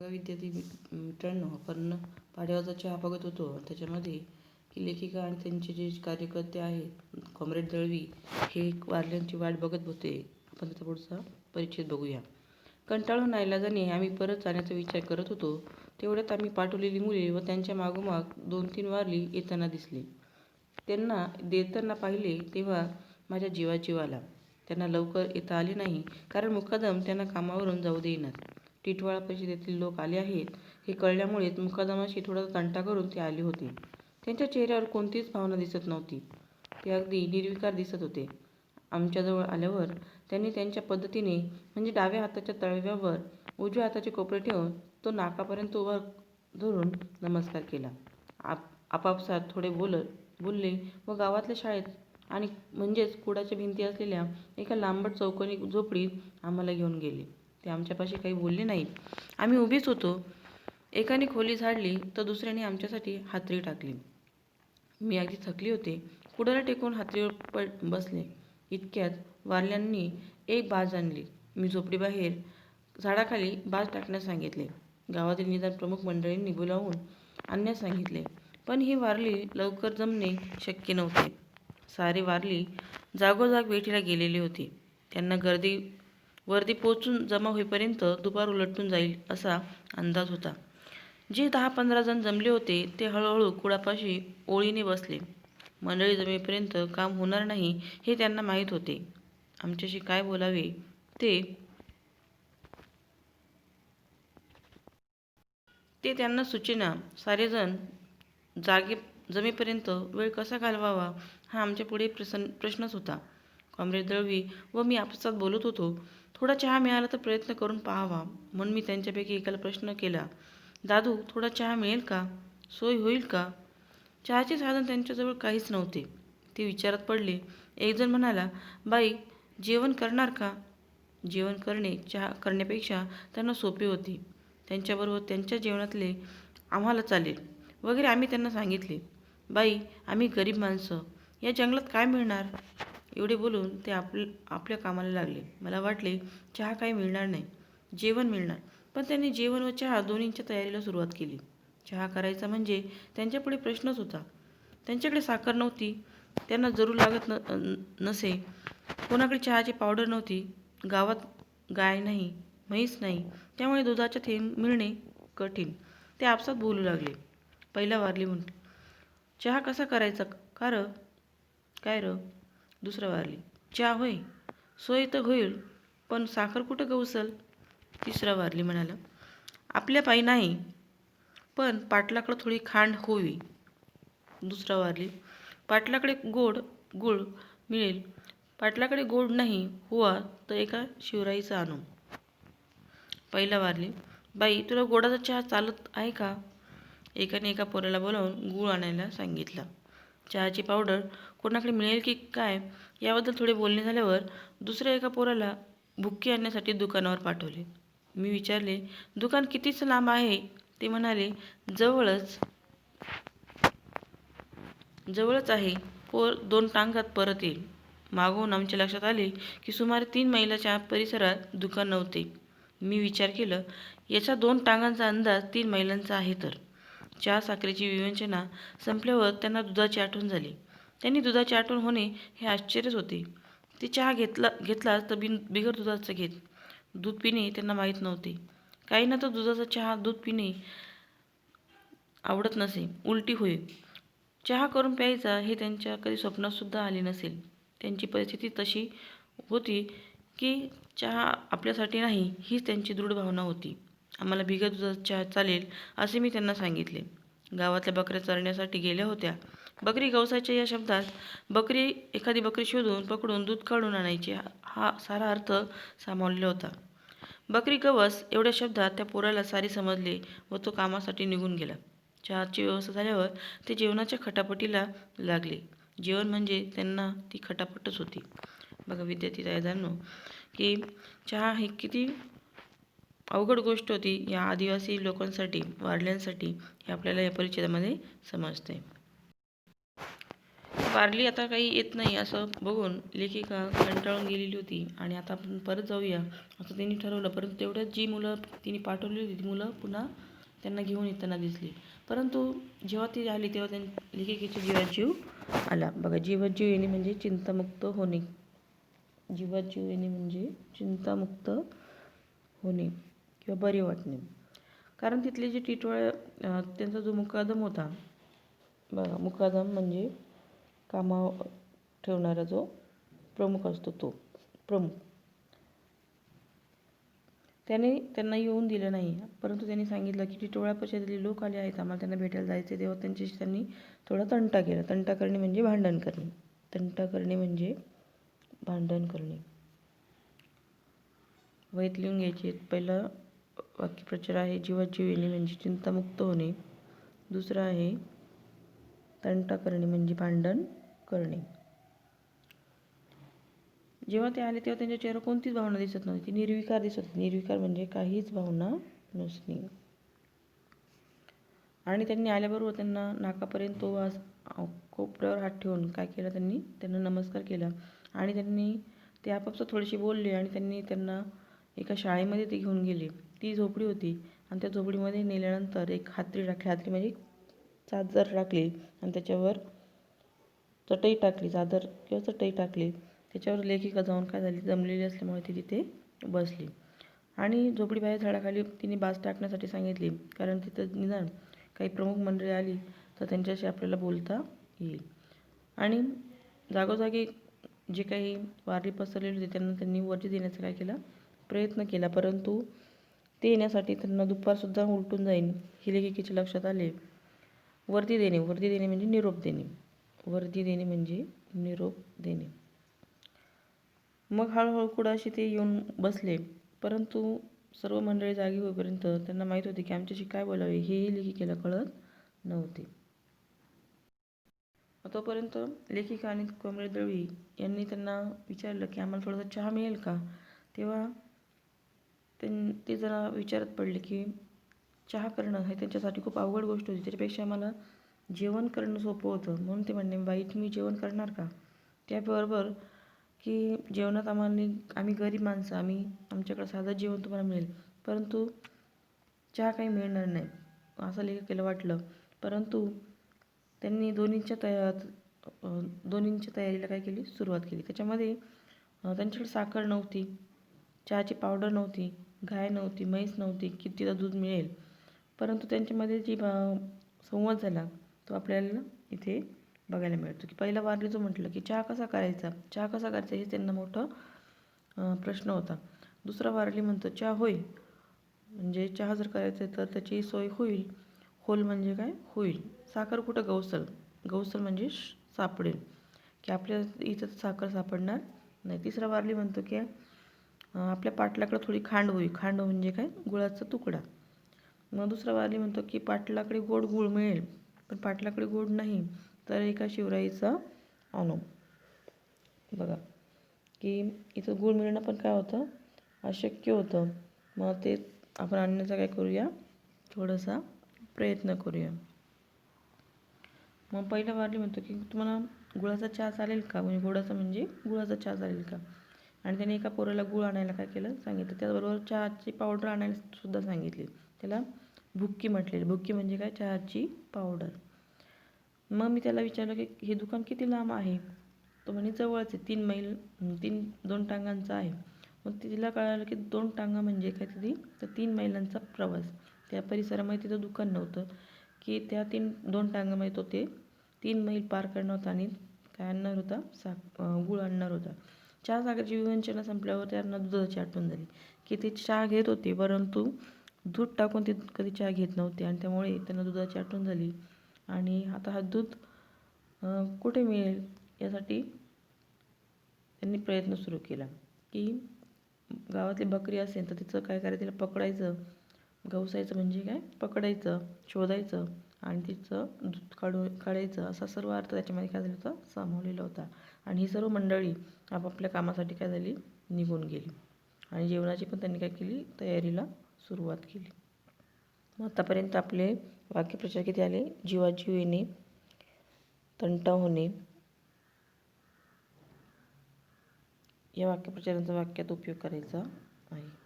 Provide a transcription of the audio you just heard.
विद्यार्थी मित्रांनो, आपण पाढ्यावरचा चहा बघत होतो. त्याच्यामध्ये की लेखिका आणि त्यांचे जे कार्यकर्ते आहेत, कॉम्रेड दळवी, हे वारल्यांची वाट बघत होते. आपण त्याचा पुढचा परिच्छेद बघूया. कंटाळून नाईलाजाने आम्ही परत जाण्याचा विचार करत होतो. तेवढ्यात आम्ही पाठवलेली मुले व त्यांच्या मागोमाग 2-3 वारली येताना दिसले. त्यांना देताना पाहिले तेव्हा माझ्या जीवात जीव आला. त्यांना लवकर येता आले नाही, कारण मुकादम त्यांना कामावरून जाऊ देईनात. टिटवाळा परिषदेतील लोक आले आहेत हे कळल्यामुळे मुकादमाशी थोडा तंटा करून ते आले होते. त्यांच्या चेहऱ्यावर कोणतीच भावना दिसत नव्हती. ते अगदी निर्विकार दिसत होते. आमच्याजवळ आल्यावर त्यांनी त्यांच्या पद्धतीने, म्हणजे डाव्या हाताच्या तळव्यावर उजव्या हाताचे कोपरे ठेवून तो नाकापर्यंत उभा धरून नमस्कार केला. आपापसात थोडे बोलले व गावातल्या शाळेत आणि म्हणजेच कुडाच्या भिंती असलेल्या एका लांबट चौकोनी झोपडीत आम्हाला घेऊन गेले. ते आमच्यापाशी काही बोलले नाहीत. आम्ही उभीच होतो. एकाने खोली झाडली तर दुसऱ्याने आमच्यासाठी हातरी टाकली. मी अगदी थकली होते. कुडाला टेकून हातरीवर बसले. इतक्यात वारल्यांनी एक बाज आणली. मी झोपडीबाहेर झाडाखाली बाज टाकण्यास सांगितले. गावातील निदान प्रमुख मंडळींनी बोलावून आणण्यास सांगितले. पण ही वारली लवकर जमणे शक्य नव्हते. सारे वारली जागोजाग भेटीला गेलेले होते. त्यांना वर्दी पोचून जमा होईपर्यंत दुपार उलटून जाईल असा अंदाज होता. जे 10-15 जण जमले होते ते हळूहळू कुडापाशी ओळीने बसले. मंडळी जमेपर्यंत काम होणार नाही हे त्यांना माहीत होते. आमच्याशी काय बोलावे ते त्यांना सुचेना. सारेजण जमेपर्यंत वेळ कसा घालवावा हा आमच्या पुढे प्रश्नच होता. कॉम्रेड दळवी व मी आपसात बोलत होतो. थोडा चहा मिळाला तर प्रयत्न करून पाहावा म्हणून मी त्यांच्यापैकी एकाला प्रश्न केला. दादू, थोडा चहा मिळेल का? सोय होईल का? चहाचे साधन त्यांच्याजवळ काहीच नव्हते. ते विचारात पडले. एक जण म्हणाला, बाई, जेवण करणार का? जेवण करणे चहा करण्यापेक्षा त्यांना सोपे होते. त्यांच्याबरोबर त्यांच्या जेवणातले आम्हाला चालेल वगैरे आम्ही त्यांना सांगितले. बाई, आम्ही गरीब माणसं, या जंगलात काय मिळणार? एवढे बोलून ते आपल्या कामाला लागले. मला वाटले चहा काही मिळणार नाही, जेवण मिळणार. पण त्यांनी जेवण व चहा दोन्हींच्या तयारीला सुरुवात केली. चहा करायचा म्हणजे त्यांच्यापुढे प्रश्नच होता. त्यांच्याकडे साखर नव्हती, त्यांना जरूर लागत नसे. कोणाकडे चहाची पावडर नव्हती. गावात गाय नाही, म्हैस नाही, त्यामुळे दुधाचे थेंब मिळणे कठीण. ते आपसात बोलू लागले. पहिला वारली म्हणतो, चहा कसा करायचा काय र? दुसरा वारली, चहा होय, सोय तर होईल, पण साखर कुठं गवसल? तिसरा वारली म्हणाला, आपल्या पायी नाही, पण पाटलाकडे थोडी खांड होवी. दुसरा वारली, पाटलाकडे गुळ मिळेल. पाटलाकडे गोड नाही हुआ तर एका शिवराईचा आणू. पहिला वारली, बाई, तुला गोडाचा चहा चालत आहे का? एकाने एका पोराला बोलावून गूळ आणायला सांगितला. चहाची पावडर कोणाकडे मिळेल की काय याबद्दल थोडे बोलणे झाल्यावर दुसऱ्या एका पोराला बुक्की आणण्यासाठी दुकानावर पाठवले. मी विचारले, दुकान कितीच लांब आहे? ते म्हणाले, जवळच आहे. पोर 2 टांगात परत येईल. मागून आमच्या लक्षात आले की सुमारे 3 मैलाच्या परिसरात दुकान नव्हते. मी विचार केला, याचा 2 टांगांचा अंदाज 3 मैलांचा आहे तर. चहा साखरेची विवंचना संपल्यावर त्यांना दुधाची आठवण झाली. त्यांनी दुधाची आठवण होणे हे आश्चर्यच होते. ते चहा घेतलाच तर बिगर दुधाचा घेत. दूध पिणे त्यांना माहीत नव्हते. काहींना तर दुधाचा चहा दूध पिणे आवडत नसे, उलटी होई. चहा करून प्यायचा हे त्यांच्या कधी स्वप्नातसुद्धा आले नसेल. त्यांची परिस्थिती तशी होती की चहा आपल्यासाठी नाही हीच त्यांची दृढ भावना होती. आम्हाला बिगर दुधाचा चहा चालेल असे मी त्यांना सांगितले. गावातल्या बकऱ्या चरण्यासाठी गेल्या होत्या. बकरी गवसाच्या या शब्दात एखादी बकरी शोधून पकडून दूध काढून आणायची हा सारा अर्थ सामावलेला होता. बकरी गवस एवढ्या शब्दात त्या पोराला सारी समजले व तो कामासाठी निघून गेला. चहाची व्यवस्था झाल्यावर ते जेवणाच्या खटापटीला लागले. जेवण म्हणजे त्यांना ती खटापटच होती. बघा विद्यार्थी दादांनो, की चहा ही किती अवघड गोष्ट होती या आदिवासी लोकांसाठी, वारल्यांसाठी, हे आपल्याला या परिच्छेदामध्ये समजते. वारली आता काही येत नाही असं बघून लेखिका कंटाळून गेलेली होती आणि आता आपण परत जाऊया असं त्यांनी ठरवलं. परंतु तेवढ्यात जी मुलं तिने पाठवली होती ती मुलं पुन्हा त्यांना घेऊन येताना दिसली. परंतु जेव्हा ती आली तेव्हा लेखिकेच्या जीवात जीव आला. बघा, जीवात जीव येणे म्हणजे चिंतामुक्त होणे. जीवात जीव येणे म्हणजे चिंतामुक्त होणे किंवा बरे वाटणे. कारण तिथले जे टिटवाळा त्यांचा जो मुकादम होता, बघा मुकादम म्हणजे कामावर ठेवणारा जो प्रमुख असतो तो प्रमुख, त्याने त्यांना येऊन दिलं नाही. परंतु त्यांनी सांगितलं की टिटवाळा परिषदेतले लोक आले आहेत, आम्हाला त्यांना भेटायला जायचे. तेव्हा त्यांच्याशी त्यांनी थोडा तंटा केला. तंटा करणे म्हणजे भांडण करणे. तंटा करणे म्हणजे भांडण करणे. वहीत लिहून घ्यायचे. पहिलं वाक्यप्रचार आहे जीवात जीव येणे म्हणजे चिंतामुक्त होणे. दुसरं आहे तंटा करणे म्हणजे भांडण करणे. जेव्हा ते आले तेव्हा त्यांच्या चेहऱ्यावर कोणतीच भावना दिसत नव्हती. ती निर्विकार दिसत होती. निर्विकार म्हणजे काहीच भावना नसणे. आणि त्यांनी आल्याबरोबर त्यांना नाकापर्यंत तो कोपऱ्यावर हात ठेवून काय केलं, त्यांना नमस्कार केला. आणि ते आपापसात थोडेसे बोलले आणि त्यांना एका शाळेमध्ये ते घेऊन गेले. ती झोपडी होती आणि त्या झोपडीमध्ये नेल्यानंतर एक हातरी टाकली. हातरी म्हणजे चादर टाकली आणि त्याच्यावर चटई टाकली. चादर किंवा चटई टाकली. त्याच्यावर लेखिका जाऊन काय झाली, जमलेली असल्यामुळे ती तिथे बसली आणि झोपडीबाहेर झाडाखाली तिने बाज टाकण्यासाठी सांगितली. कारण तिथं निदान काही प्रमुख मंडळी आली तर त्यांच्याशी आपल्याला बोलता येईल. आणि जागोजागी जे काही वारली पसरलेली होती त्यांनी वरती देण्याचा काय केला, प्रयत्न केला. परंतु ते येण्यासाठी त्यांना दुपारसुद्धा उलटून जाईल हे लेखिकेच्या लक्षात आले. वर्दी देणे म्हणजे निरोप देणे. वर्दी देणे म्हणजे निरोप देणे. मग हळूहळू कुडाशी ते येऊन बसले. परंतु सर्व मंडळी जागी होईपर्यंत त्यांना माहीत होते की आमच्याशी काय बोलावे हेही लेखिकेला कळत नव्हते. तोपर्यंत लेखिका आणि कॉम्रेड दळवी यांनी त्यांना विचारलं की आम्हाला थोडासा चहा मिळेल का. तेव्हा ते जरा विचारात पडले की चहा करणं हे त्यांच्यासाठी खूप अवघड गोष्ट होती. त्याच्यापेक्षा आम्हाला जेवण करणं सोपं होतं. म्हणून ते म्हणणे, बाई तुम्ही जेवण करणार का. त्याबरोबर की जेवणात आम्ही गरीब माणसं, आमच्याकडं साधं जेवण तुम्हाला मिळेल, परंतु चहा काही मिळणार नाही असं लेखिकेला वाटलं. परंतु त्यांनी दोन्हींच्या तयारीला काय केली, सुरुवात केली. त्याच्यामध्ये त्यांच्याकडे साखर नव्हती, चहाची पावडर नव्हती, गाय नव्हती, म्हैस नव्हती की तिला दूध मिळेल. परंतु त्यांच्यामध्ये जी संवाद झाला तो आपल्याला इथे बघायला मिळतो. की पहिला वारली जो म्हटलं की चहा कसा करायचा हे त्यांना मोठा प्रश्न होता. दुसरा वारली म्हणतो चहा होय, म्हणजे चहा जर करायचा तर त्याची सोय होईल. होल म्हणजे काय, होईल. साखर कुठं, गवसल म्हणजे सापडेल, की आपल्या इथं साखर सापडणार नाही. तिसरा वारली म्हणतो की आपल्या पाटलाकडे थोडी खांड म्हणजे काय, गुळाचा तुकडा. मग दुसरा वारली म्हणतो की पाटलाकडे गोड गुळ मिळेल, पण पाटलाकडे गोड नाही तर एका शिवराईचा आणू. बघा की इथं गुळ मिळणं पण काय होतं, अशक्य होतं. मग ते आपण आणण्याचा काय करूया, थोडासा प्रयत्न करूया. मग पहिला वारली म्हणतो की तुम्हाला गुळाचा चहा चालेल का, म्हणजे गोडाचा म्हणजे गुळाचा चहा चालेल का. आणि त्याने एका पोराला गुळ आणायला काय केलं, सांगितलं. त्याचबरोबर चहाची पावडर आणायला सुद्धा सांगितली. त्याला भुक्की म्हटलेली. भुक्की म्हणजे काय, चहाची पावडर. मग मी त्याला विचारलं की हे दुकान किती लांब आहे. तो म्हणे जवळच आहे, 3 मैल 2 टांगांचा आहे. मग तिला कळालं की 2 टांगा म्हणजे काय तरी, तर 3 मैलांचा प्रवास. त्या परिसरामध्ये तिथं दुकान नव्हतं की त्या 2 टांगामध्ये तो ते 3 मैल पार करणार होता आणि काय आणणार होता, गुळ आणणार होता. चहा साखरेची विवंचना संपल्यावर त्यांना दुधाची आठवण झाली की ते चहा घेत होते, परंतु दूध टाकून ते कधी चहा घेत नव्हते आणि त्यामुळे त्यांना दुधाची आठवण झाली. आणि आता हा दूध कुठे मिळेल यासाठी त्यांनी प्रयत्न सुरू केला. की गावातली बकरी असेल तर तिचं काय करायचं, तिला पकडायचं, गवसायचं म्हणजे काय, पकडायचं, शोधायचं आणि तिचं दूध काढायचं, असा सर्व अर्थ त्याच्यामध्ये काय झाला होता, सामावलेला होता. आणि ही सर्व मंडळी आपापल्या कामासाठी काय झाली, निघून गेली. आणि जेवणाची पण त्यांनी काय केली, तयारीला सुरुवात केली. मग आतापर्यंत आपले वाक्यप्रचार किती आले, जीवात जीव येणे, तंटा होणे, या वाक्यप्रचारांचा वाक्यात उपयोग करायचा आहे.